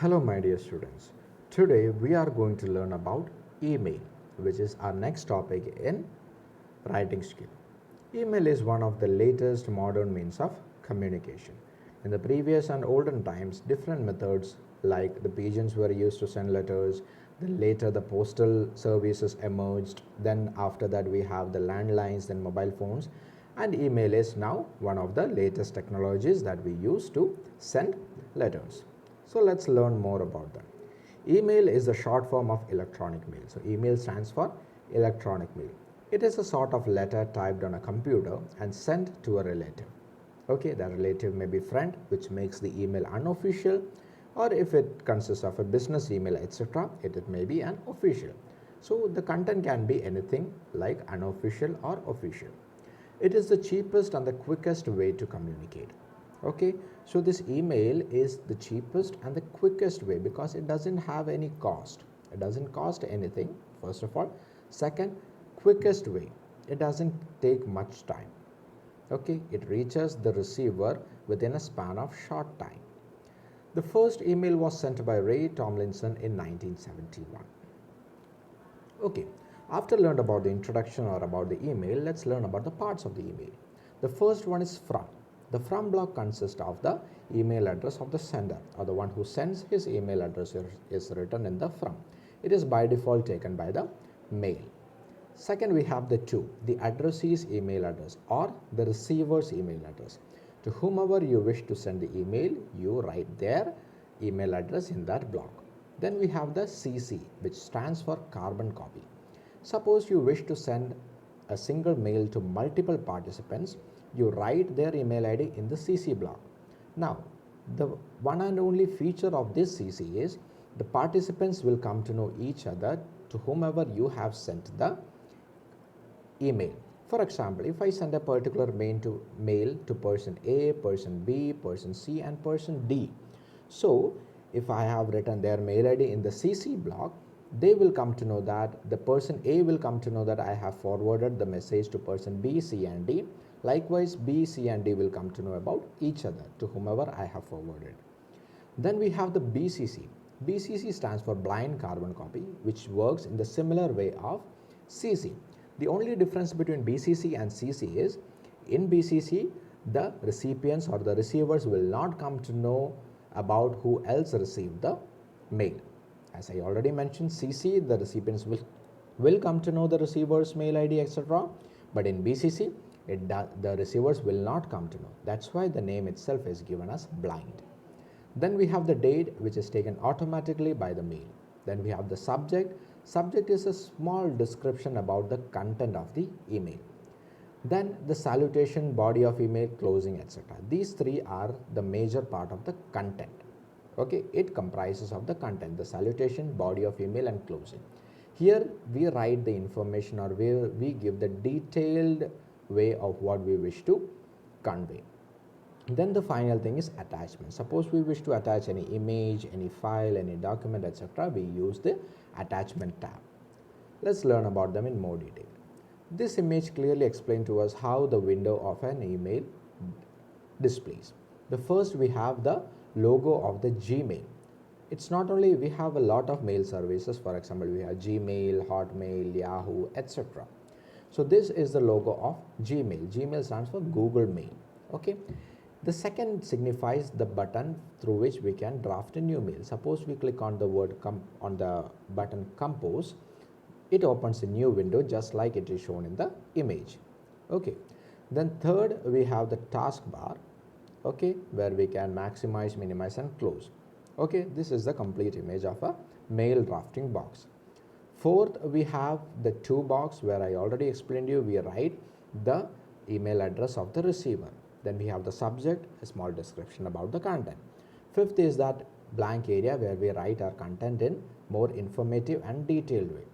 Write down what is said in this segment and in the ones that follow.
Hello my dear students. Today we are going to learn about email, which is our next topic in writing skill. Email is one of the latest modern means of communication. In the previous and olden times, different methods like the pigeons were used to send letters, then later the postal services emerged, then after that we have the landlines, then mobile phones, and email is now one of the latest technologies that we use to send letters. So let's learn more about them. Email is a short form of electronic mail. So email stands for electronic mail. It is a sort of letter typed on a computer and sent to a relative. Okay, that relative may be friend, which makes the email unofficial, or if it consists of a business email, etc., it may be an official. So the content can be anything like unofficial or official. It is the cheapest and the quickest way to communicate. Okay, so this email is the cheapest and the quickest way because it doesn't have any cost. It doesn't cost anything, first of all. Second, quickest way. It doesn't take much time. Okay, it reaches the receiver within a span of short time. The first email was sent by Ray Tomlinson in 1971. Okay, after learned about the introduction or about the email, let's learn about the parts of the email. The first one is from. The from block consists of the email address of the sender, or the one who sends his email address is written in the from. It is by default taken by the mail. Second, we have the to, the addressee's email address or the receiver's email address. To whomever you wish to send the email, you write their email address in that block. Then we have the CC, which stands for carbon copy. Suppose you wish to send a single mail to multiple participants, you write their email ID in the CC block. Now, the one and only feature of this CC is the participants will come to know each other to whomever you have sent the email. For example, if I send a particular mail to person A, person B, person C, and person D. So, if I have written their mail ID in the CC block, they will come to know that the person A will come to know that I have forwarded the message to person B, C, and D. Likewise, B, C, and D will come to know about each other to whomever I have forwarded. Then we have the BCC. BCC stands for blind carbon copy, which works in the similar way of CC. The only difference between BCC and CC is in BCC, the recipients or the receivers will not come to know about who else received the mail. As I already mentioned, CC, the recipients will come to know the receiver's mail ID, etc. But in BCC, the receivers will not come to know. That's why the name itself is given as blind. Then we have the date, which is taken automatically by the mail. Then we have the subject. Subject is a small description about the content of the email. Then the salutation, body of email, closing, etc. These three are the major part of the content. Okay, it comprises of the content, the salutation, body of email, and closing. Here we write the information, or we give the detailed way of what we wish to convey. Then the final thing is attachment. Suppose we wish to attach any image, any file, any document, etc. We use the attachment tab. Let's learn about them in more detail. This image clearly explains to us how the window of an email displays. The first, we have the logo of the Gmail. It's not only, we have a lot of mail services. For example, we have Gmail, Hotmail, Yahoo, etc. So this is the logo of Gmail. Gmail stands for Google Mail. Okay. The second signifies the button through which we can draft a new mail. Suppose we click on the word on the button compose, it opens a new window just like it is shown in the image. Okay. Then third, we have the taskbar. Okay, where we can maximize, minimize, and close. Okay, this is the complete image of a mail drafting box. Fourth, we have the to box, where I already explained you, we write the email address of the receiver. Then we have the subject, a small description about the content. Fifth is that blank area where we write our content in more informative and detailed way.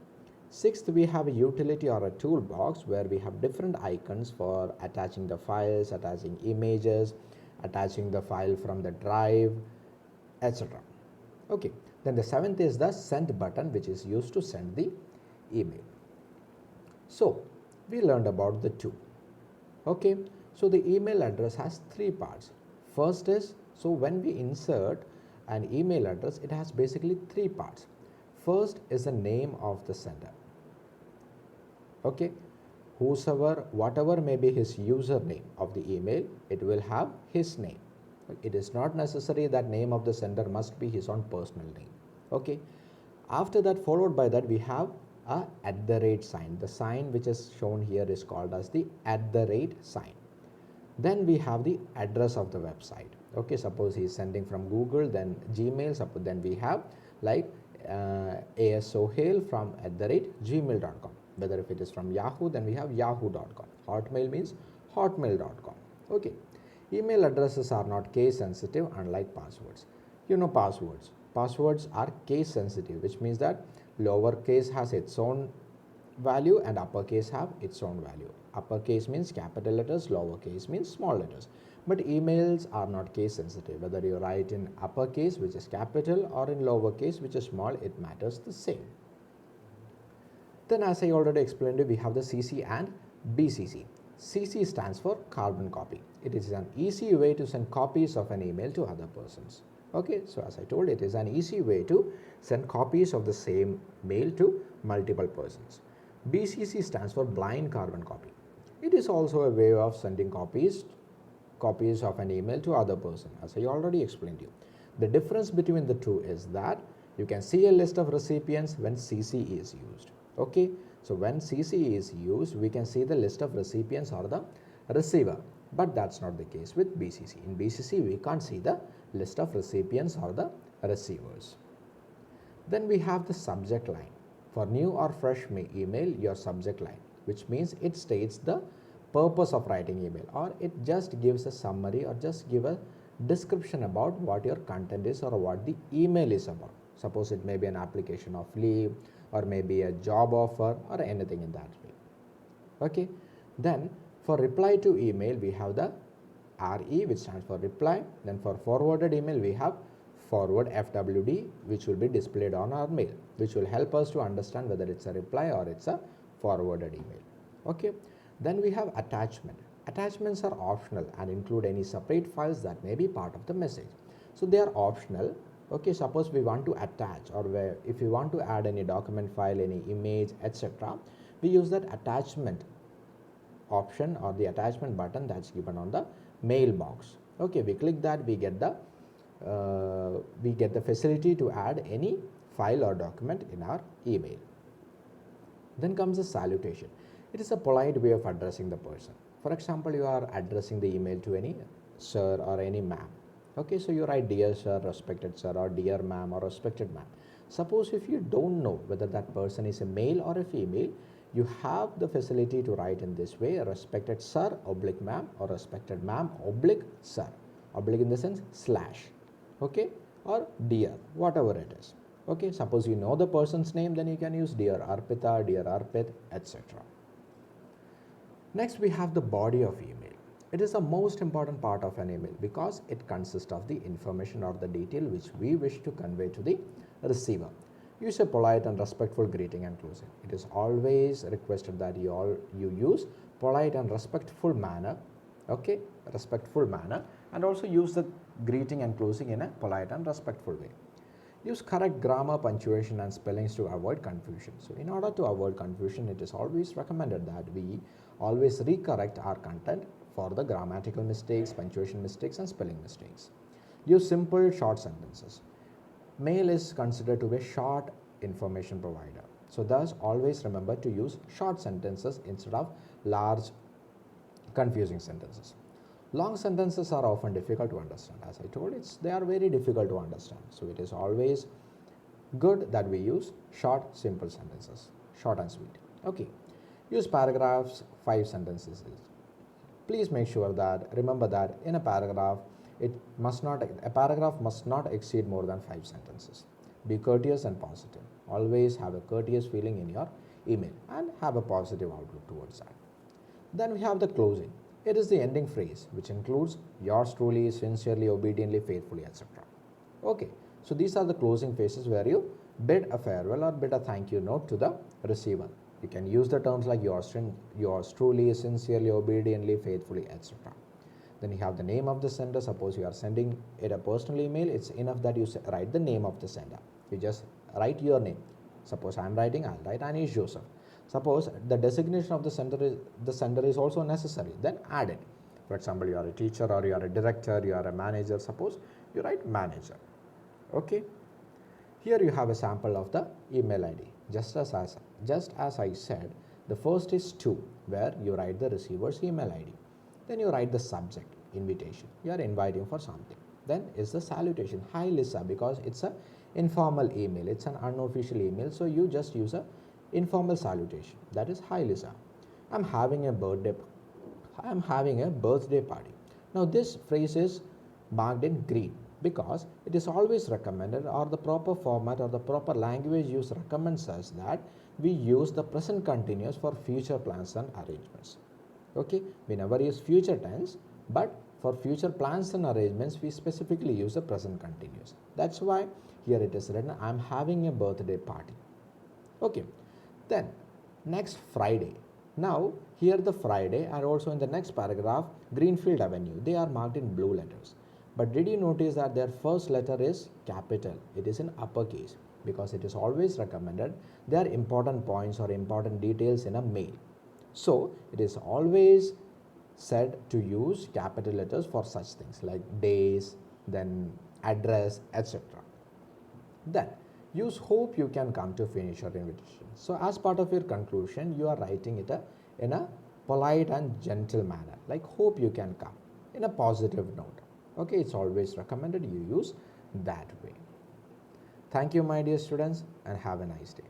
Sixth, we have a utility or a toolbox where we have different icons for attaching the files, attaching images, attaching the file from the drive, etc. Okay, then the seventh is the send button, which is used to send the email. So we learned about the to. Okay, so the email address has three parts. First is, so when we insert an email address, it has basically three parts. First is the name of the sender. Okay, whosoever, whatever may be his username of the email, it will have his name. It is not necessary that name of the sender must be his own personal name. Okay, after that, followed by that, we have a @ sign. The sign which is shown here is called as the @ sign. Then we have the address of the website. Okay, suppose he is sending from Google, then Gmail, then we have like asohail from @gmail.com. Whether if it is from Yahoo, then we have yahoo.com. Hotmail means hotmail.com. Okay, email addresses are not case sensitive, unlike passwords. You know passwords. Passwords are case sensitive, which means that lowercase has its own value and uppercase have its own value. Uppercase means capital letters, lowercase means small letters. But emails are not case sensitive. Whether you write in uppercase, which is capital, or in lowercase, which is small, it matters the same. Then, as I already explained, we have the CC and BCC. CC stands for carbon copy. It is an easy way to send copies of an email to other persons. Okay, so as I told, it is an easy way to send copies of the same mail to multiple persons. BCC stands for blind carbon copy. It is also a way of sending copies of an email to other person, as I already explained to you. The difference between the two is that you can see a list of recipients when CC is used. Okay, so when CC is used, we can see the list of recipients or the receiver, but that's not the case with BCC. In BCC, we can't see the list of recipients or the receivers. Then we have the subject line. For new or fresh email, your subject line, which means it states the purpose of writing email, or it just gives a summary or just give a description about what your content is or what the email is about. Suppose it may be an application of leave, or maybe a job offer, or anything in that way. Okay, then for reply to email, we have the RE, which stands for reply. Then for forwarded email, we have forward, FWD, which will be displayed on our mail, which will help us to understand whether it's a reply or it's a forwarded email. Okay, then we have attachment. Attachments are optional and include any separate files that may be part of the message. So they are optional. Okay, suppose we want to attach, or if we want to add any document file, any image, etc., we use that attachment option or the attachment button that's given on the mailbox. Okay, we click that, we get the facility to add any file or document in our email. Then comes the salutation. It is a polite way of addressing the person. For example, you are addressing the email to any sir or any ma'am. Okay, so you write dear sir, respected sir, or dear ma'am, or respected ma'am. Suppose if you don't know whether that person is a male or a female, you have the facility to write in this way: respected sir oblique ma'am, or respected ma'am oblique sir. Oblique in the sense slash. Okay, or dear, whatever it is. Okay, suppose you know the person's name, then you can use dear Arpita, dear Arpit, etc. Next, we have the body of email. It is the most important part of an email because it consists of the information or the detail which we wish to convey to the receiver. Use a polite and respectful greeting and closing. It is always requested that you use polite and respectful manner. Okay, respectful manner, and also use the greeting and closing in a polite and respectful way. Use correct grammar, punctuation, and spellings to avoid confusion. So in order to avoid confusion, it is always recommended that we always recorrect our content for the grammatical mistakes, punctuation mistakes, and spelling mistakes. Use simple short sentences. Mail is considered to be a short information provider. So thus always remember to use short sentences instead of large confusing sentences. Long sentences are often difficult to understand. As I told, they are very difficult to understand. So it is always good that we use short, simple sentences, short and sweet. Okay. Use paragraphs, 5 sentences. Please make sure that, remember that in a paragraph, a paragraph must not exceed more than 5 sentences. Be courteous and positive. Always have a courteous feeling in your email and have a positive outlook towards that. Then we have the closing. It is the ending phrase, which includes yours truly, sincerely, obediently, faithfully, etc. Okay, so these are the closing phrases where you bid a farewell or bid a thank you note to the receiver. You can use the terms like yours truly, sincerely, obediently, faithfully, etc. Then you have the name of the sender. Suppose you are sending it a personal email, it's enough that you write the name of the sender. You just write your name. Suppose I am writing, I'll write Anish Joseph. Suppose the designation of the sender is also necessary, then add it. For example, you are a teacher or you are a director, you are a manager. Suppose you write manager. Okay. Here you have a sample of the email ID. Just as I said, the first is to, where you write the receiver's email ID. Then you write the subject, invitation. You are inviting for something. Then is the salutation, hi Lisa, because it's a informal email, it's an unofficial email, so you just use a informal salutation. That is, hi Lisa, I'm having a birthday party. Now this phrase is marked in green because it is always recommended, or the proper format or the proper language use recommends us that we use the present continuous for future plans and arrangements. Okay, we never use future tense, but for future plans and arrangements we specifically use the present continuous. That's why here it is written, I'm having a birthday party. Okay, then next Friday. Now here the Friday, and also in the next paragraph, Greenfield Avenue, they are marked in blue letters. But did you notice that their first letter is capital? It is in uppercase because it is always recommended. They are important points or important details in a mail. So it is always said to use capital letters for such things like days, then address, etc. Then use hope you can come to finish your invitation. So as part of your conclusion, you are writing it in a polite and gentle manner, like hope you can come, in a positive note. Okay, it's always recommended you use that way. Thank you, my dear students, and have a nice day.